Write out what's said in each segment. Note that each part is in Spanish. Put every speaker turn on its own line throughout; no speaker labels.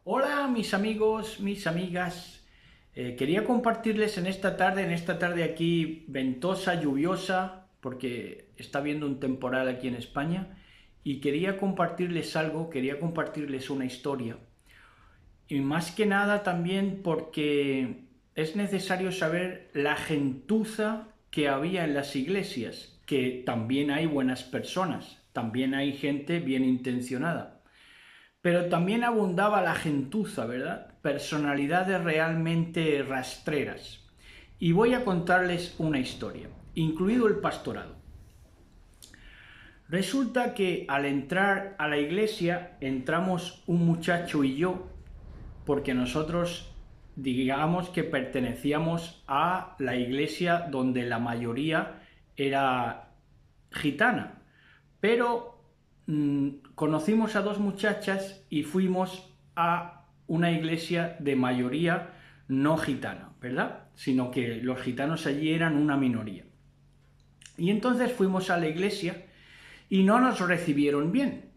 Hola mis amigos, mis amigas. Quería compartirles en esta tarde aquí ventosa, lluviosa, porque está habiendo un temporal aquí en España, y quería compartirles algo, quería compartirles una historia. Y más que nada también porque es necesario saber la gentuza que había en las iglesias, que también hay buenas personas, también hay gente bien intencionada. Pero también abundaba la gentuza, ¿verdad? Personalidades realmente rastreras. Y voy a contarles una historia, incluido el pastorado. Resulta que al entrar a la iglesia, entramos un muchacho y yo, porque nosotros digamos que pertenecíamos a la iglesia donde la mayoría era gitana, pero conocimos a dos muchachas y fuimos a una iglesia de mayoría no gitana, ¿verdad? Sino que los gitanos allí eran una minoría. Y entonces fuimos a la iglesia y no nos recibieron bien.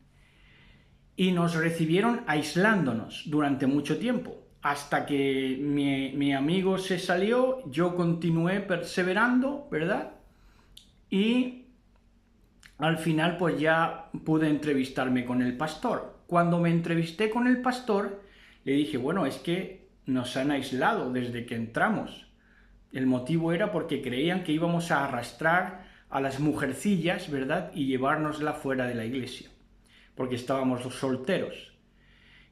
Y nos recibieron aislándonos durante mucho tiempo. Hasta que mi amigo se salió, yo continué perseverando, ¿verdad? Y al final pues ya pude entrevistarme con el pastor. Cuando me entrevisté con el pastor, le dije, bueno, es que nos han aislado desde que entramos. El motivo era porque creían que íbamos a arrastrar a las mujercillas, ¿verdad? Y llevárnosla fuera de la iglesia, porque estábamos los solteros.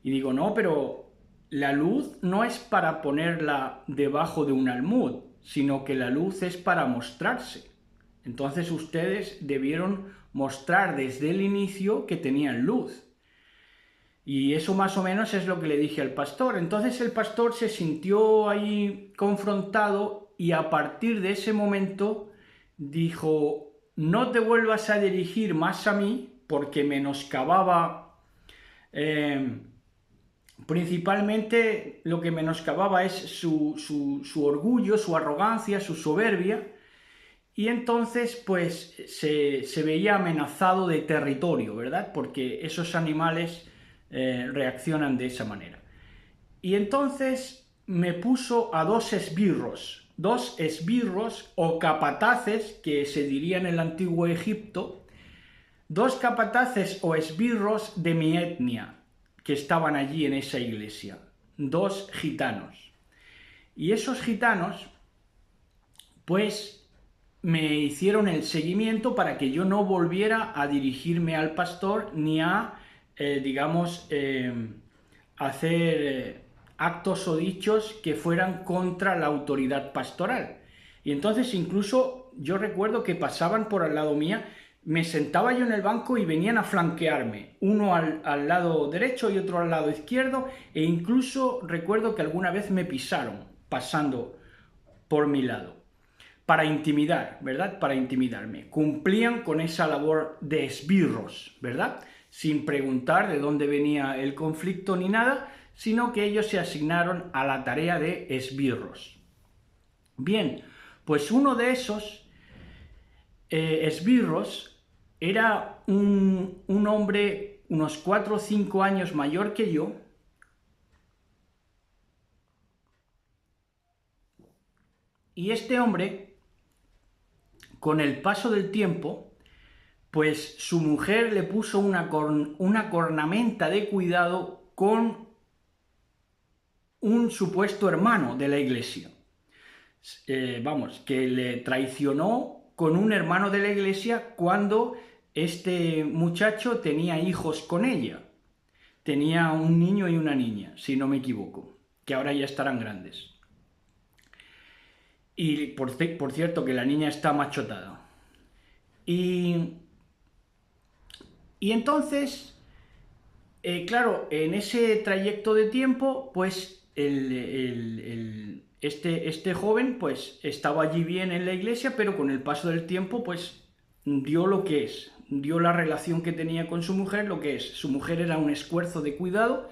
Y digo, no, pero la luz no es para ponerla debajo de un almud, sino que la luz es para mostrarse. Entonces ustedes debieron mostrar desde el inicio que tenían luz. Y eso más o menos es lo que le dije al pastor. Entonces el pastor se sintió ahí confrontado y a partir de ese momento dijo, no te vuelvas a dirigir más a mí, porque menoscababa, principalmente lo que menoscababa es su orgullo, su arrogancia, su soberbia. Y entonces, pues, se veía amenazado de territorio, ¿verdad? Porque esos animales reaccionan de esa manera. Y entonces me puso a dos esbirros o capataces, que se diría en el antiguo Egipto, dos capataces o esbirros de mi etnia, que estaban allí en esa iglesia, dos gitanos. Y esos gitanos, pues, me hicieron el seguimiento para que yo no volviera a dirigirme al pastor ni a, hacer actos o dichos que fueran contra la autoridad pastoral. Y entonces incluso yo recuerdo que pasaban por al lado mía, me sentaba yo en el banco y venían a flanquearme, uno al lado derecho y otro al lado izquierdo, e incluso recuerdo que alguna vez me pisaron pasando por mi lado, para intimidar, ¿verdad? Para intimidarme. Cumplían con esa labor de esbirros, ¿verdad? Sin preguntar de dónde venía el conflicto ni nada, sino que ellos se asignaron a la tarea de esbirros. Bien, pues uno de esos esbirros era un hombre unos 4 o 5 años mayor que yo, y este hombre, con el paso del tiempo, pues su mujer le puso una cornamenta de cuidado con un supuesto hermano de la iglesia. Que le traicionó con un hermano de la iglesia cuando este muchacho tenía hijos con ella. Tenía un niño y una niña, si no me equivoco, que ahora ya estarán grandes. Y por cierto que la niña está machotada. Y entonces, claro, en ese trayecto de tiempo, pues este joven pues estaba allí bien en la iglesia, pero con el paso del tiempo pues dio lo que es, dio la relación que tenía con su mujer, lo que es. Su mujer era un esfuerzo de cuidado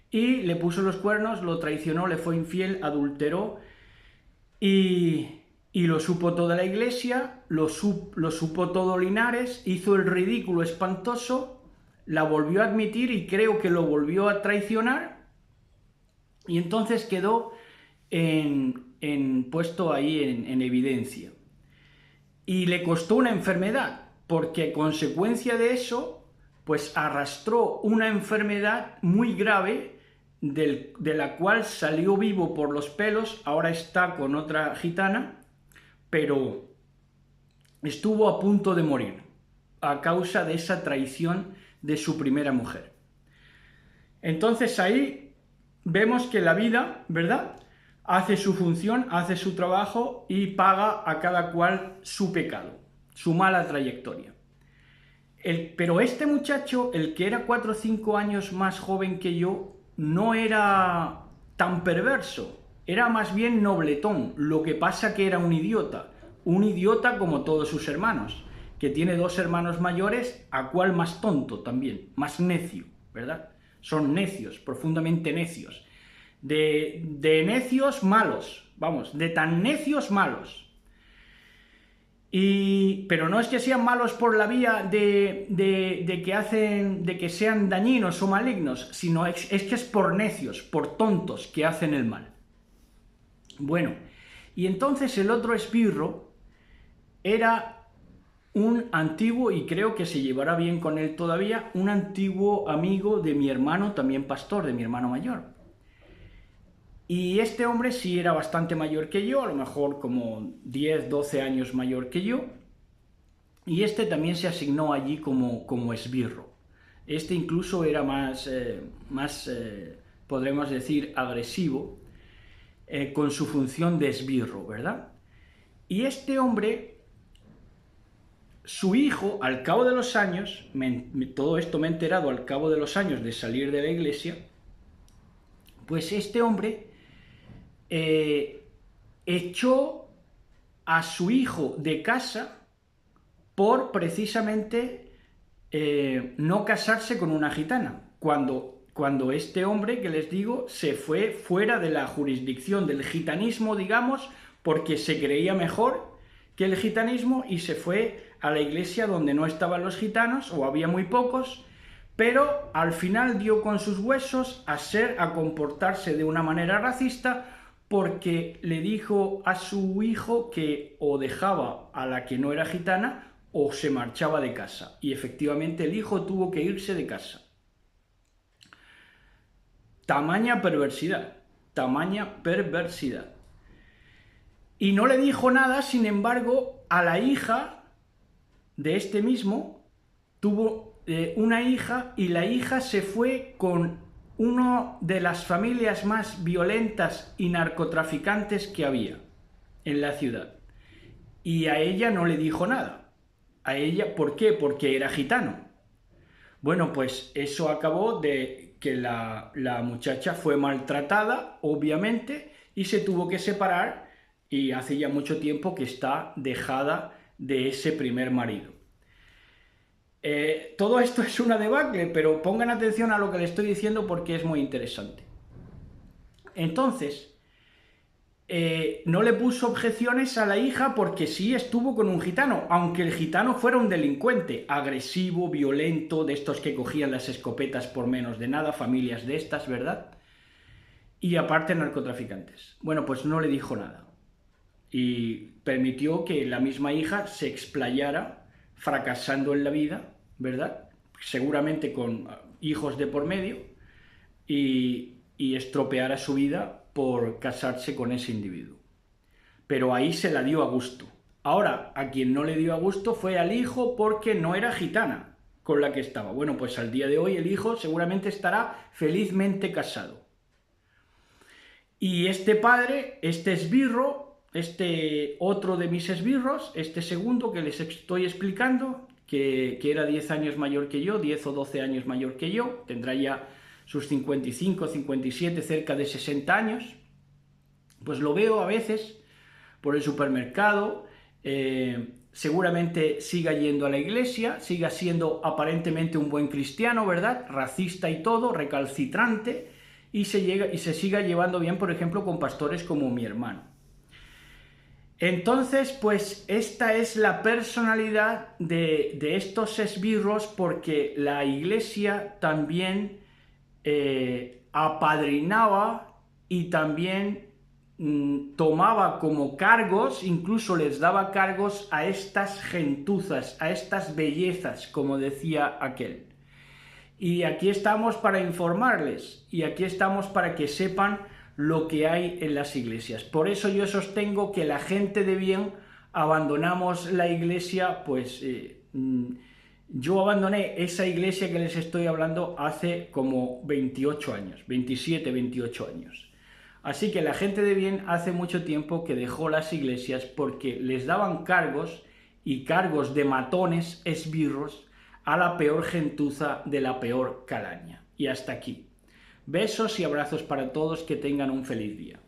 y le puso los cuernos, lo traicionó, le fue infiel, adulteró y lo supo toda la iglesia, lo supo todo Linares, hizo el ridículo espantoso, la volvió a admitir y creo que lo volvió a traicionar Y entonces quedó puesto ahí en evidencia. Y le costó una enfermedad, porque a consecuencia de eso, pues arrastró una enfermedad muy grave de la cual salió vivo por los pelos, ahora está con otra gitana, pero estuvo a punto de morir a causa de esa traición de su primera mujer. Entonces ahí vemos que la vida, ¿verdad?, hace su función, hace su trabajo y paga a cada cual su pecado, su mala trayectoria. Pero este muchacho, el que era 4 o 5 años más joven que yo, no era tan perverso, era más bien nobletón. Lo que pasa que era un idiota como todos sus hermanos, que tiene 2 hermanos mayores, a cual más tonto también, más necio, ¿verdad? Son necios, profundamente necios. De necios malos, vamos, de tan necios malos. Pero no es que sean malos por la vía de que sean dañinos o malignos, sino es que es por necios, por tontos que hacen el mal. Bueno, y entonces el otro esbirro era un antiguo, y creo que se llevará bien con él todavía, un antiguo amigo de mi hermano, también pastor, de mi hermano mayor. Y este hombre sí era bastante mayor que yo, a lo mejor como 10, 12 años mayor que yo, y este también se asignó allí como esbirro. Este incluso era más podremos decir, agresivo, con su función de esbirro, ¿verdad? Y este hombre, su hijo, al cabo de los años, todo esto me he enterado al cabo de los años de salir de la iglesia, pues este hombre echó a su hijo de casa por precisamente no casarse con una gitana, cuando este hombre, que les digo, se fue fuera de la jurisdicción del gitanismo, digamos, porque se creía mejor que el gitanismo y se fue a la iglesia donde no estaban los gitanos o había muy pocos, pero al final dio con sus huesos a comportarse de una manera racista, porque le dijo a su hijo que o dejaba a la que no era gitana o se marchaba de casa. Y efectivamente el hijo tuvo que irse de casa. Tamaña perversidad, tamaña perversidad. Y no le dijo nada, sin embargo, a la hija de este mismo, tuvo una hija, y la hija se fue con una de las familias más violentas y narcotraficantes que había en la ciudad. Y a ella no le dijo nada. A ella, ¿por qué? Porque era gitano. Bueno, pues eso acabó de que la muchacha fue maltratada, obviamente, y se tuvo que separar, y hace ya mucho tiempo que está dejada de ese primer marido. Todo esto es una debacle, pero pongan atención a lo que les estoy diciendo porque es muy interesante. Entonces, no le puso objeciones a la hija porque sí estuvo con un gitano, aunque el gitano fuera un delincuente, agresivo, violento, de estos que cogían las escopetas por menos de nada, familias de estas, ¿verdad? Y aparte narcotraficantes. Bueno, pues no le dijo nada. Y permitió que la misma hija se explayara, fracasando en la vida, ¿verdad? Seguramente con hijos de por medio, y estropeara su vida por casarse con ese individuo. Pero ahí se la dio a gusto. Ahora, a quien no le dio a gusto fue al hijo, porque no era gitana con la que estaba. Bueno, pues al día de hoy el hijo seguramente estará felizmente casado. Y este padre, este esbirro, este otro de mis esbirros, este segundo que les estoy explicando, que era 10 años mayor que yo, 10 o 12 años mayor que yo, tendrá ya sus 55, 57, cerca de 60 años, pues lo veo a veces por el supermercado, seguramente siga yendo a la iglesia, siga siendo aparentemente un buen cristiano, ¿verdad? Racista y todo, recalcitrante, y se siga llevando bien, por ejemplo, con pastores como mi hermano. Entonces, pues esta es la personalidad de estos esbirros, porque la iglesia también apadrinaba y también tomaba como cargos, incluso les daba cargos a estas gentuzas, a estas bellezas, como decía aquel. Y aquí estamos para informarles, y aquí estamos para que sepan lo que hay en las iglesias. Por eso yo sostengo que la gente de bien abandonamos la iglesia, pues yo abandoné esa iglesia que les estoy hablando hace como 28 años, 27, 28 años. Así que la gente de bien hace mucho tiempo que dejó las iglesias porque les daban cargos y cargos de matones, esbirros, a la peor gentuza de la peor calaña. Y hasta aquí. Besos y abrazos para todos, que tengan un feliz día.